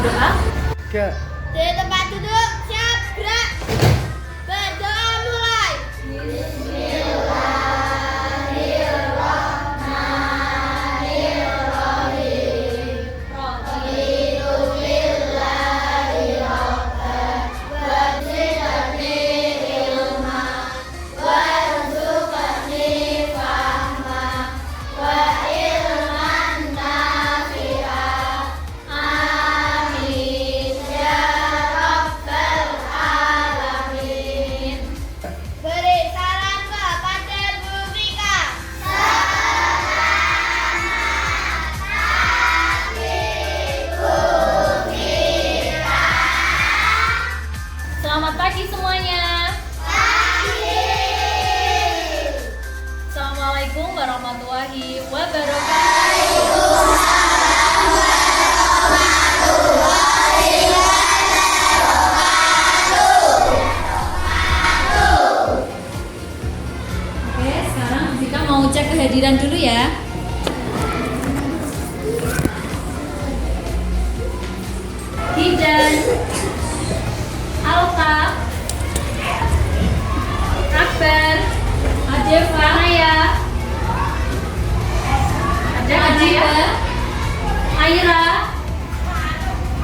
berdoa? Gak. Di tempat duduk, siap, gerak. Berdoa mulai. Beri salam kepada Bu Rika. Selamat pagi semuanya. Assalamualaikum warahmatullahi wabarakatuh. Oke, sekarang kita mau cek kehadiran dulu ya. Hidan, Alta, Akbar, Adeva, Naya, ada Adiba, Aira,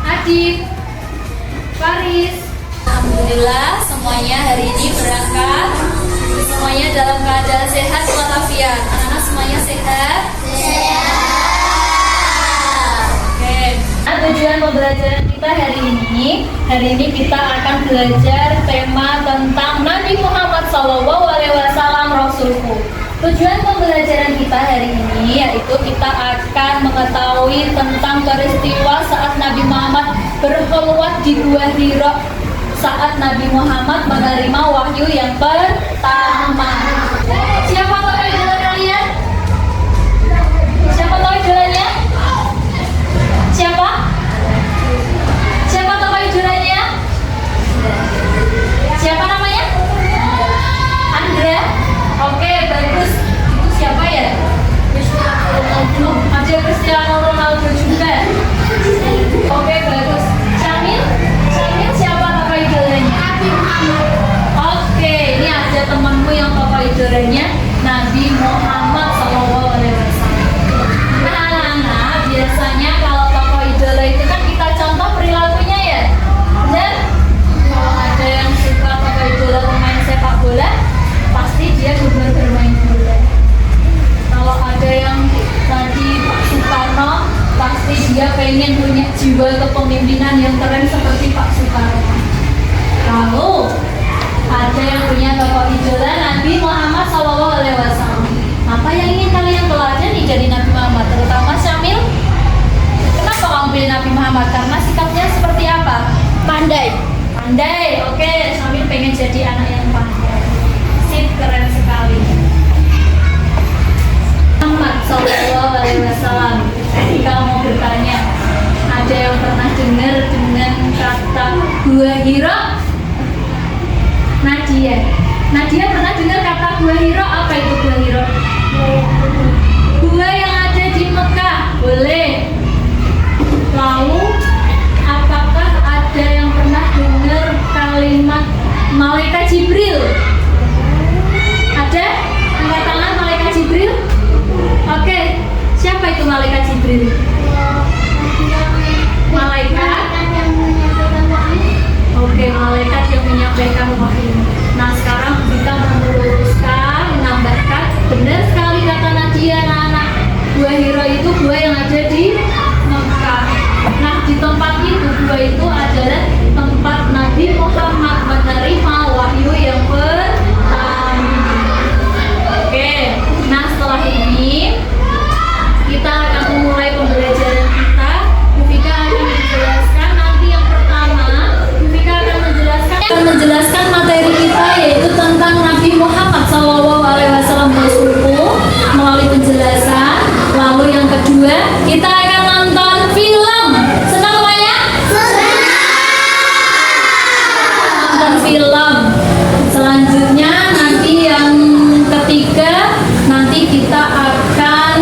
Adib, Faris. Alhamdulillah semuanya hari ini berangkat. Semuanya dalam keadaan sehat walafiat. Anak-anak semuanya sehat? Oke. Nah, tujuan pembelajaran kita hari ini kita akan belajar tema tentang Nabi Muhammad SAW Rasulku. Tujuan pembelajaran kita hari ini yaitu kita akan mengetahui tentang peristiwa saat Nabi Muhammad berkhulwat di Gua Hira, saat Nabi Muhammad menerima wahyu yang pertama. Siapa tahu idola kalian? Siapa tahu idolanya? Siapa? Siapa tahu idolanya? Siapa namanya? Andra. Oke, bagus. Itu siapa ya? Ada Cristiano Ronaldo juga. Oke, bagus. Syamil siapa tokoh idolanya? Nabi Muhammad. Oke, ini ada temanmu yang tokoh idolanya Nabi Muhammad SAW. Nah, anak-anak, biasanya kalau tokoh idola itu kan kita contoh perilakunya ya. Benar? Kalau ada yang suka tokoh idola pemain sepak bola, pasti dia gemar bermain bola. Kalau ada yang tadi Pak Soekarno, pasti dia pengen punya jiwa kepemimpinan yang keren seperti Pak Soekarno. Lalu ada yang punya tokoh idola Nabi Muhammad SAW. Apa yang ingin kalian pelajari dari Nabi Muhammad, terutama Syamil? Kenapa kamu pilih Nabi Muhammad? Karena sikapnya seperti apa? Pandai. Pandai. Oke, Syamil pengen jadi anak yang pandai. Sip, keren sekali. Muhammad SAW. Jika mau bertanya, ada yang pernah dengar dengan kata Gua Hira? Nadia pernah dengar kata Gua Hira? Apa itu Gua Hira? Gua yang ada di Mekah. Boleh. Lalu apakah ada yang pernah dengar kalimat Malaikat Jibril? Ada? Angkat tangan Malaikat Jibril. Oke, siapa itu Malaikat Jibril? Malaikat. Oke, malaikat yang menyampaikan wahyu. Nah, sekarang kita meluruskan, menambahkan, benar sekali kata Nadia, anak-anak. Gua Hira itu gua yang ada di Mekah. Nah, di tempat itu, gua itu adalah tempat Nabi Muhammad menerima wahyu yang pertama. Oke, nah setelah ini kita akan memulai pembelajaran kita. Mufika akan menjelaskan nanti yang pertama. Mufika akan menjelaskan materi kita yaitu tentang Nabi Muhammad SAW Rasulku melalui penjelasan. Lalu yang kedua kita akan nonton film. Senang semuanya? Nonton film. Selanjutnya nanti yang ketiga nanti kita akan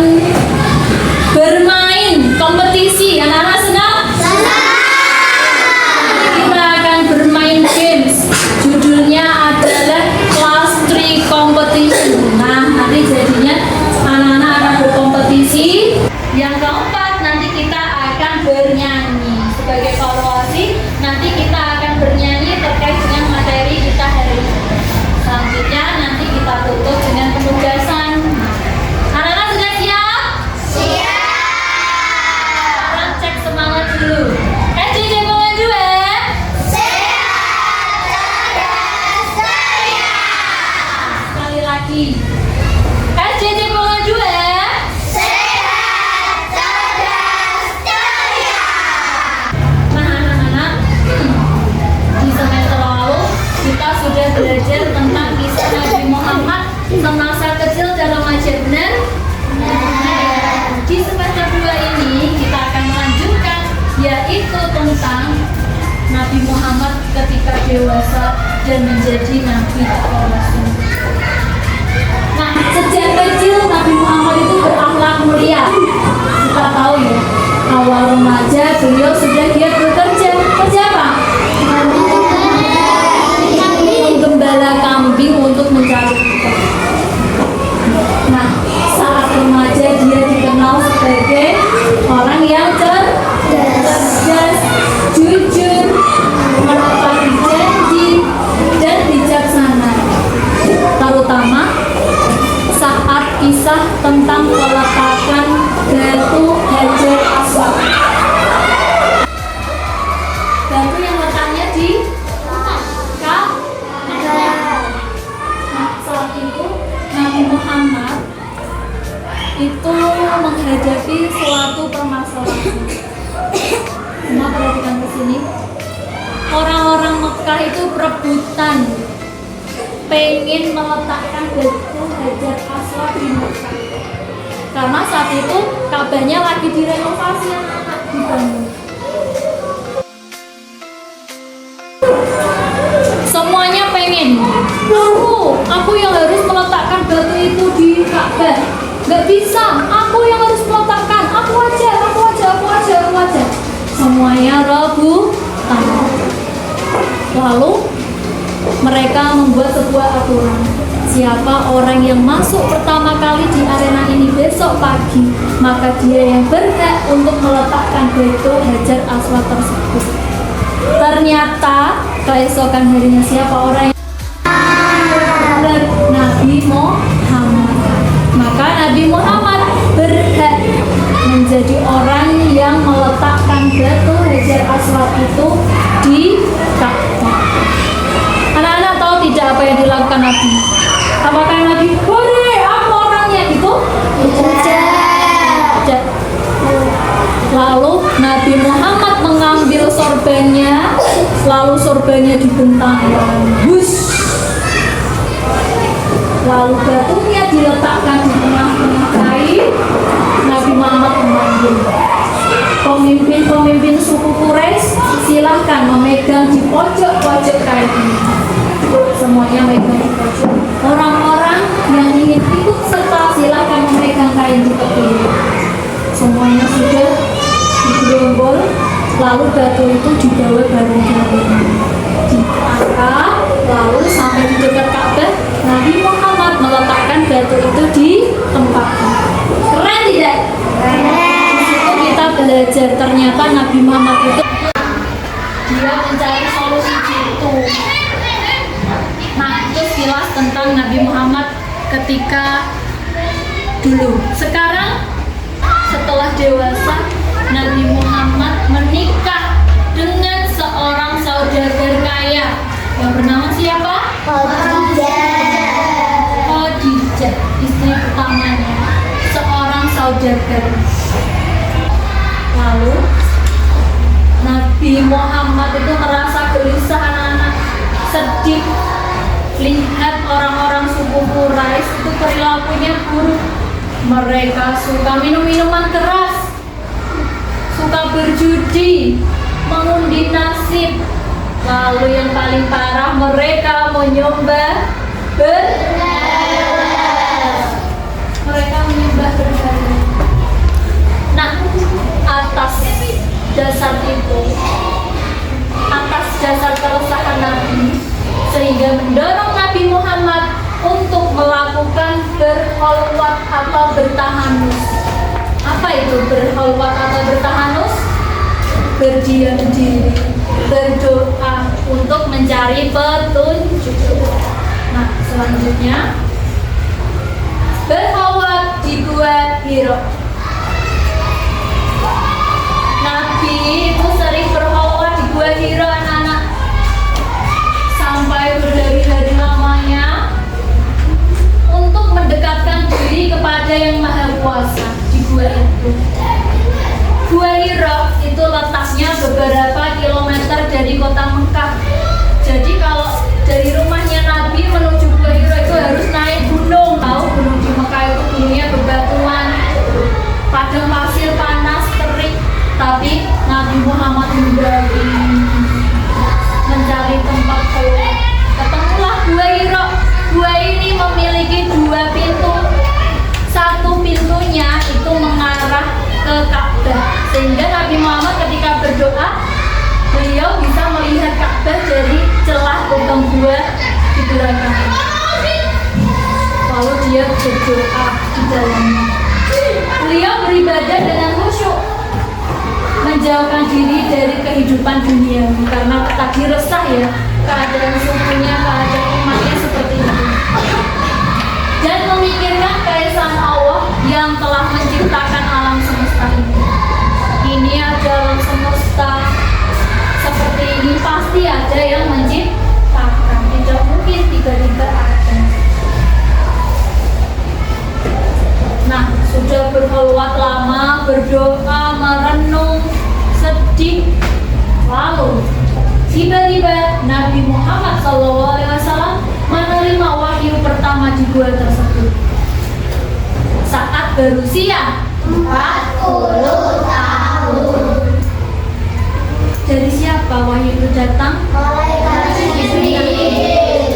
bermain kompetisi. Anak-anak senang? Yang keempat, nanti kita akan bernyanyi. Sebagai evaluasi, nanti kita akan bernyanyi terkait dengan materi kita hari ini. Selanjutnya nanti kita tutup dengan penugasan. Anak-anak sudah siap? Siap. Sekarang cek semangat dulu. SJJ Bongan juga. Sehat, cerdas, ceria. Sekali lagi. SJJ Bongan juga. Sehat, cerdas, ceria. Nah anak-anak, di semester lalu kita sudah belajar tentang kisah Nabi Muhammad semasa kecil dalam ajar benar. Di semester 2 ini kita akan melanjutkan, yaitu tentang Nabi Muhammad ketika dewasa dan menjadi Nabi atau Rasul. Nah, sejak kecil Nabi Muhammad itu berakhlak mulia. Kita tahu ya, awal remaja beliau sudah giat bekerja. Kerja apa? Menggembala kambing untuk mencari upah. Nah, saat remaja dia dikenal sebagai orang yang cerdas, jujur, menepati janji, dan bijaksana. Terutama saat kisah tentang peletakan batu Hajar Aswad. Batu yang letaknya di Ka'bah. Nah, saat itu Nabi Muhammad itu menghadapi suatu permasalahan. Semua perhatikan ke sini. Orang-orang Mekah itu berebutan pengen meletakkan batu Hajar Aswad di Mekah. Karena saat itu Ka'bahnya lagi direnovasi, anak-anak, dibangun. Semuanya pengen. Aku yang harus meletakkan batu itu di Ka'bah. Gak bisa, aku yang harus meletakkan. Aku aja. Semuanya rebutan. Lalu mereka membuat sebuah aturan. Siapa orang yang masuk pertama kali di arena ini besok pagi, maka dia yang berhak untuk meletakkan batu Hajar Aswad tersebut. Ternyata keesokan harinya siapa orang yang Nabi Muhammad. Maka Nabi Muhammad berhak menjadi orang yang meletakkan batu Hajar Aswad itu di Ka'bah. Anak-anak tahu tidak apa yang dilakukan Nabi? Apakah Nabi, "Hore, aku orangnya" itu? Tidak. Lalu Nabi Muhammad mengambil sorbannya, lalu sorbannya dibentangkan. Hush. Lalu batunya diletakkan di tengah-tengah kain. Nabi Muhammad memanggil pemimpin suku Quraisy, silahkan memegang di pojok-pojok kain ini. Semuanya memegang di pojok. Orang-orang yang ingin ikut serta silahkan memegang kain di tepi. Semuanya sudah digerombol, lalu batu itu dibawa bareng-bareng, diangkat, lalu sampai di dekat Ka'bah. Nabi Muhammad meletakkan batu itu di tempatnya. Keren tidak? Di situ kita belajar ternyata Nabi Muhammad itu dia mencari solusi jitu. Nah, itu sekilas tentang Nabi Muhammad ketika dulu. Sekarang setelah dewasa, Nabi Muhammad menikah dengan seorang saudagar kaya yang bernama siapa? Khadijah, istri utamanya, seorang saudagar. Lalu Nabi Muhammad itu merasa gelisah, anak-anak, sedih lihat orang-orang suku Quraisy itu perilakunya buruk. Mereka suka minum minuman keras, suka berjudi, mengundi nasib. Lalu yang paling parah, mereka menyembah berhala. Mereka menyembah berhala. Nah, atas dasar itu, atas dasar keresahan Nabi, sehingga mendorong Nabi Muhammad untuk melakukan berkholwat atau bertahanus. Apa Apa itu berkholwat atau bertahanus? Berdiam diri, berdoa untuk mencari petunjuk. Nah, selanjutnya berkholwat di Gua Hiro. Nabi itu sering berkholwat di Gua Hiro, anak-anak, sampai berhari-hari lamanya untuk mendekatkan diri kepada Yang Maha Kuasa di gua itu. Gua Hiro itu letaknya beberapa kilometer dari kota Mekah. Jadi kalau dari rumahnya Nabi menuju Gua Hiro itu harus naik gunung. Tahu gunung di Mekah itu gunungnya bebatuan, padang pasir, panas, terik. Tapi Nabi Muhammad mendaki, mencari tempat keluar. Ketemulah Gua Hiro. Gua ini memiliki 2 pintu. Satu pintunya itu mengarah ke Ka'bah, sehingga Nabi Muhammad ketika berdoa, beliau bisa melihat Ka'bah dari celah lubang gua di belakang. Lalu dia berdoa di dalamnya. Beliau beribadah dengan khusyuk, menjauhkan diri dari kehidupan dunia, karena tadi resah ya keadaan sukunya, keadaan umatnya seperti itu, dan memikirkan keesaan Allah yang telah menciptakan alam semesta ini. Ini ada alam semesta seperti ini, pasti ada yang menciptakan, tidak mungkin tiba-tiba ada. Nah, sudah berkholwat lama, berdoa, merenung, sedih, lalu tiba-tiba Nabi Muhammad SAW menerima wahyu pertama di gua tersebut saat berusia 40 tahun. Dari siapa wahyu itu datang?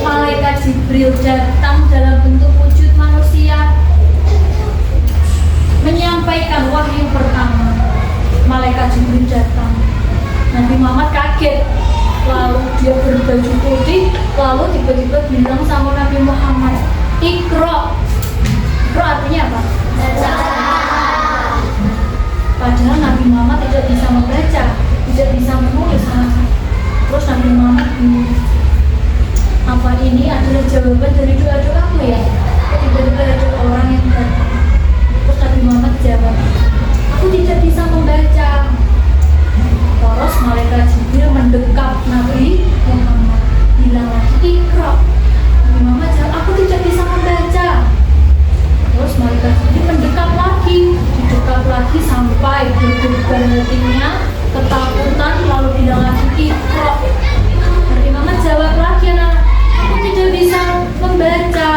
Malaikat Jibril datang dalam bentuk wujud manusia, menyampaikan wahyu pertama. Malaikat Jibril datang. Nabi Muhammad kaget, lalu dia berbaju putih, lalu tiba-tiba bilang sama Nabi Muhammad, Iqra. Iqra artinya apa? Padahal Nabi Muhammad tidak bisa membaca, tidak bisa menulis. Terus Nabi Muhammad bingung, apa ini adalah jawaban dari doa-doaku ya? Tiba-tiba ada orang yang datang. Terus Nabi Muhammad jawab, aku tidak bisa membaca. Terus malaikat Jibril mendekap Nabi Muhammad, bilang lagi, Iqra. Nabi Muhammad jawab, aku tidak bisa membaca. Terus malaikat Jibril mendekap lagi, didekap lagi sampai berdebar hatinya, ketakutan, lalu bilang lagi, Iqra. Nabi Muhammad jawab lagi, aku tidak bisa membaca.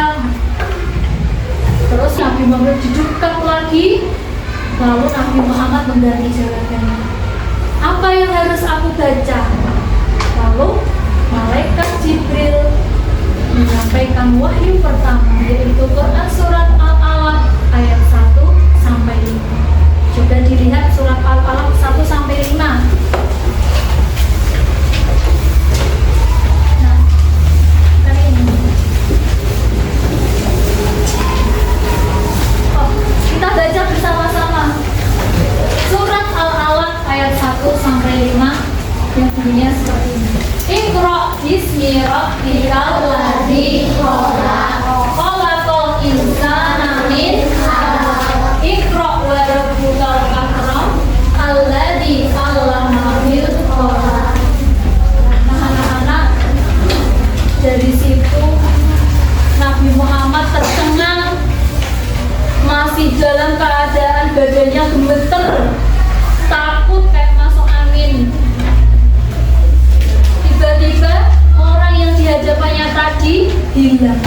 Terus Nabi Muhammad didekap lagi, lalu Nabi Muhammad mengganti jawabannya, apa yang harus aku baca? Lalu malaikat Jibril menyampaikan wahyu pertama, yaitu Quran surat Al-Alaq ayat 1 sampai 5. Coba dilihat surat Al-Alaq 1 sampai 5. Nah, kali ini. Oh, kita baca bersama-sama. Surat Al-Alaq ayat 1 sampai 5 yang bunyinya seperti ini. Iqra bismi rabbikal ladzi khalaq. Khalaqal insana min 'alaq. Iqra wa rabbukal akram alladzi 'allama bil qalam. Nah, anak-anak, dari situ Nabi Muhammad tercengang, masih dalam keadaan badannya gemeter, takut kayak masuk angin. Tiba-tiba orang yang di hadapannya tadi hilang.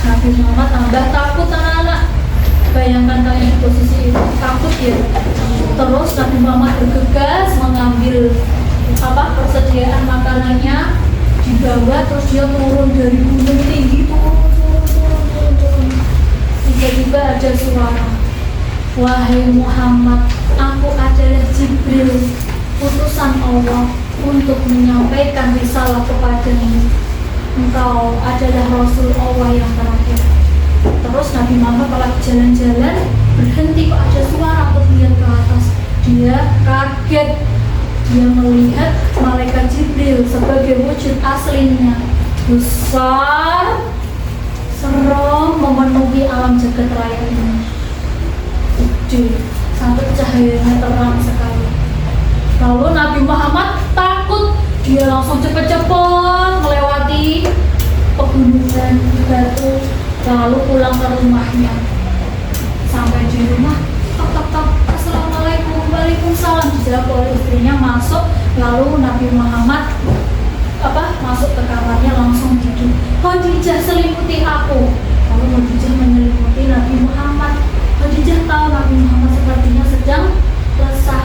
Nabi Muhammad tambah takut, anak-anak. Bayangkan kalian di posisi itu, takut ya. Terus Nabi Muhammad bergegas mengambil persediaan makanannya, dibawa, terus dia turun dari gunung tinggi, turun. Tiba-tiba ada suara, wahai Muhammad, aku adalah Jibril, utusan Allah untuk menyampaikan risalah kepadamu. Engkau adalah Rasul Allah yang terakhir. Terus Nabi Muhammad lagi jalan-jalan berhenti, kok ada suara untuk lihat ke atas. Dia kaget, dia melihat malaikat Jibril sebagai wujud aslinya, besar, serem, memenuhi alam jagat raya ini. Gede, sampai cahayanya terang sekali. Lalu Nabi Muhammad takut, dia langsung cepet-cepet melewati pegunungan batu, lalu pulang ke rumahnya. Sampai di rumah, tok, assalamualaikum, waalaikumsalam, dijawab oleh istrinya. Masuk, lalu Nabi Muhammad masuk ke kamarnya, langsung tidur. Khadijah, selimuti aku. Lalu Khadijah menyelimuti Nabi Muhammad. Khadijah tahu Nabi Muhammad sepertinya sedang resah.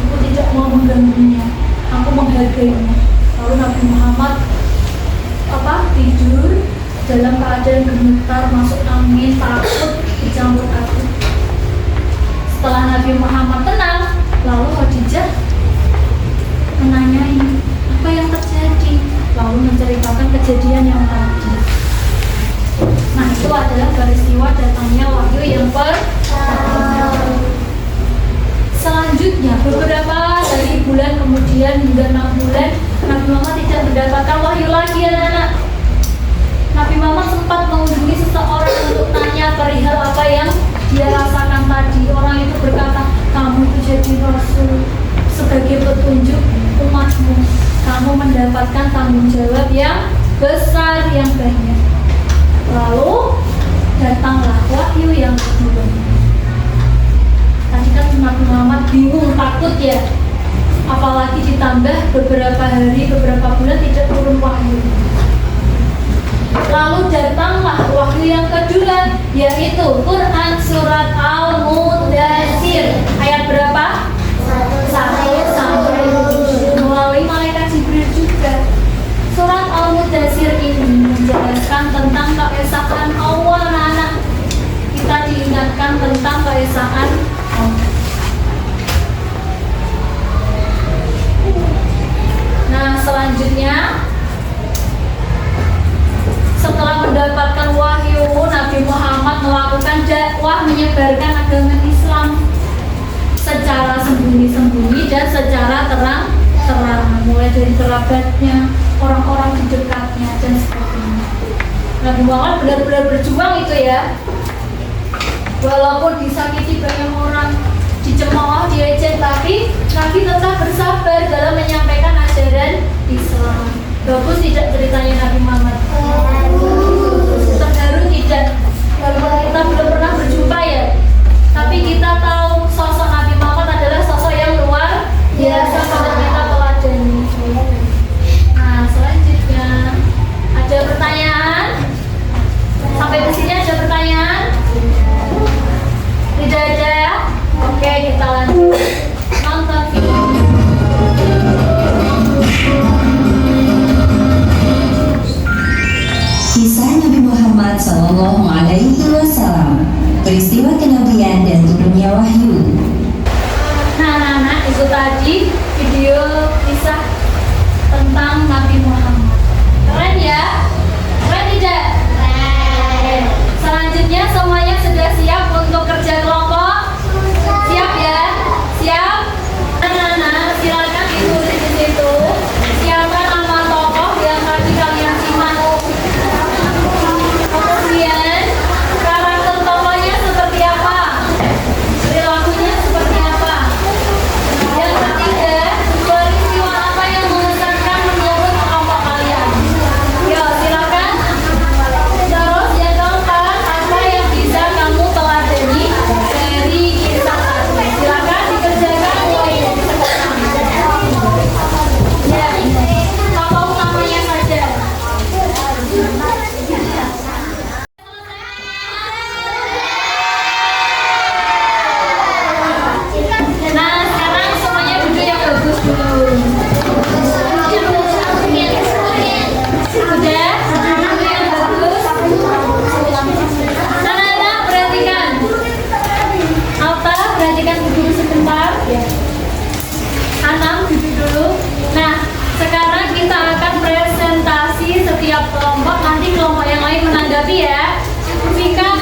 Aku tidak mau mengganggunya, aku menghargainya. Lalu Nabi Muhammad tidur dalam keadaan gemetar, masuk angin, takut, dicampur aduk. Setelah Nabi Muhammad tenang, lalu Khadijah menanyai apa yang terjadi, lalu menceritakan kejadian yang tadi. Nah, itu adalah peristiwa datangnya wahyu yang pertama. Selanjutnya, beberapa dari bulan kemudian hingga 6 bulan, Nabi Muhammad tidak mendapatkan wahyu lagi, anak-anak. Nabi Muhammad sempat mengunjungi seseorang untuk tanya perihal apa yang dia rasakan tadi. Orang itu berkata, kamu itu jadi rasul, sebagai petunjuk umatmu. Kamu mendapatkan tanggung jawab yang besar, yang banyak. Lalu datanglah wahyu yang kedua. Tadi kan Nabi Muhammad bingung, takut ya. Apalagi ditambah beberapa hari, beberapa bulan tidak turun wahyu. Lalu datanglah wahyu yang kedua, yaitu Quran surat Al-Mudaththir. Ayat berapa? 1 sampai 7, melalui malaikat Jibril juga. Surat Al-Mudaththir ini menjelaskan tentang keesaan Allah, anak-anak. Kita diingatkan tentang keesaan Allah. Nah, selanjutnya, setelah mendapatkan wahyu, Nabi Muhammad melakukan dakwah menyebarkan agama Islam secara sembunyi-sembunyi dan secara terang-terangan, mulai dari kerabatnya, orang-orang di dekatnya, dan sebagainya. Nabi Muhammad benar-benar berjuang itu ya. Walaupun disakiti banyak orang, dicemooh, diejek, tapi Nabi tetap bersabar dalam menyampaikan ajaran Islam. Bagus tidak ceritanya Nabi Muhammad? Terharu tidak? Walaupun kita belum pernah berjumpa ya, tapi kita tahu sosok Nabi Muhammad adalah sosok yang luar biasa, pada kita teladani. Nah, selanjutnya ada pertanyaan? Sampai di sini ada pertanyaan? Tidak ada? Oke, kita lanjut nonton video. Kisah Nabi Muhammad SAW, peristiwa kenabian dan turunnya wahyu. Nah, itu tadi video kisah tentang Nabi Muhammad. Keren ya? Keren tidak? Keren. Selanjutnya semuanya sudah siap untuk kerja kelompok? Siap ya? Siap? Nah, silakan ditulis di situ. Siapa nama tokoh yang tadi kalian simak? Kemudian karakter tokohnya seperti apa? Perilakunya seperti apa? Yang ketiga, peristiwa apa yang mengesankan menurut kelompok kalian? Yo, silakan. Terus yang keempat, apa yang bisa kamu teladani dari kisah tadi? Silakan dikerjakan mulai dari sekarang. Ya, tokoh utamanya saja. Nah, sekarang semuanya duduk yang bagus dulu. Udah? Duduk yang bagus. Nah, perhatikan. Alta, perhatikan duduk sebentar. Anam, duduk dulu. Nah, sekarang kita akan presentasi setiap kelompok. Nanti kelompok yang lain menanggapi ya. Vika,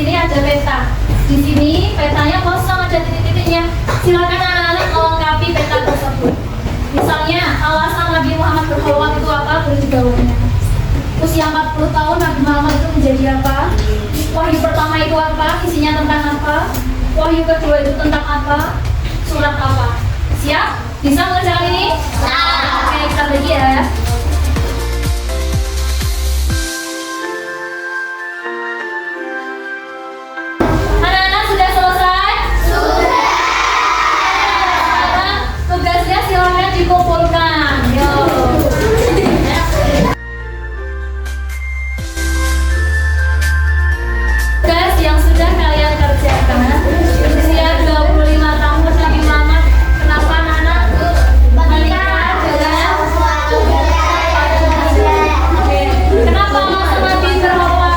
sini ada peta. Di sini petanya kosong, ada titik-titiknya. Silakan anak-anak melengkapi peta tersebut. Misalnya, alasan Nabi Muhammad berkhulwat itu apa? Tulis di bawahnya. Usia 40 tahun Nabi Muhammad itu menjadi apa? Wahyu pertama itu apa? Isinya tentang apa? Wahyu kedua itu tentang apa? Surat apa? Siap? Bisa mengerjakan ini? Oke, kita bagi ya. Anak-anak sudah selesai? Sudah. Sekarang tugasnya silakan dikumpulkan. Yuk. Tugas yang sudah kalian kerjakan usia 25 tahun Nabi Muhammad. Kenapa anak-anak menikah dengan Oke. Kenapa alasan Nabi berkhulwat?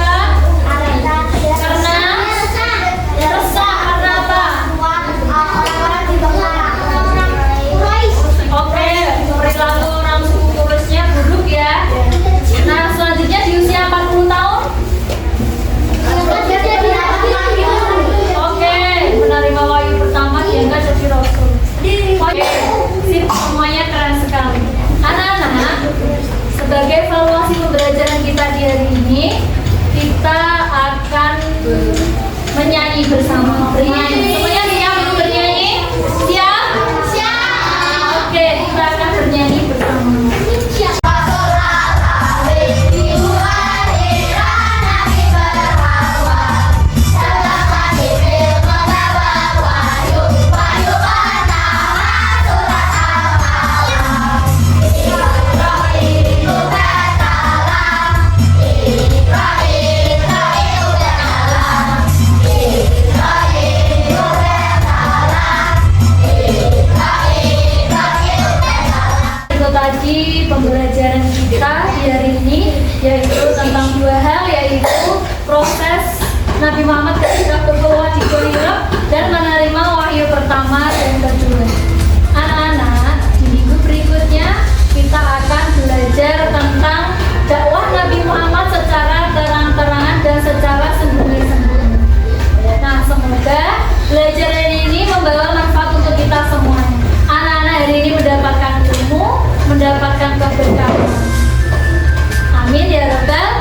Karena resah. Karena apa? Oke, perilaku orang suku Quraisynya buruk ya. Nah, selanjutnya di usia 40 tahun Oke, menerima wahyu pertama dianggap jadi rasul. Oke, sip, semuanya keren sekali. Anak-anak, sebagai evaluasi pembelajaran kita di hari ini, kita akan menyanyi bersama. Bernyanyi. Semuanya siap untuk bernyanyi? Siap? Siap. Oke, kita akan bernyanyi bersama. Itu tadi pembelajaran kita di hari ini, yaitu tentang dua hal, yaitu proses Nabi Muhammad ketika berkhulwat di Gua Hira dan menerima wahyu pertama dan kedua. Anak-anak, di minggu berikutnya kita akan belajar tentang dakwah Nabi Muhammad secara terang-terangan dan secara sembunyi-sembunyi. Nah, semoga belajar hari ini membawa manfaat untuk kita semuanya. Anak-anak hari ini mendapatkan ilmu, mendapatkan keberkahan. Amin ya Rabbal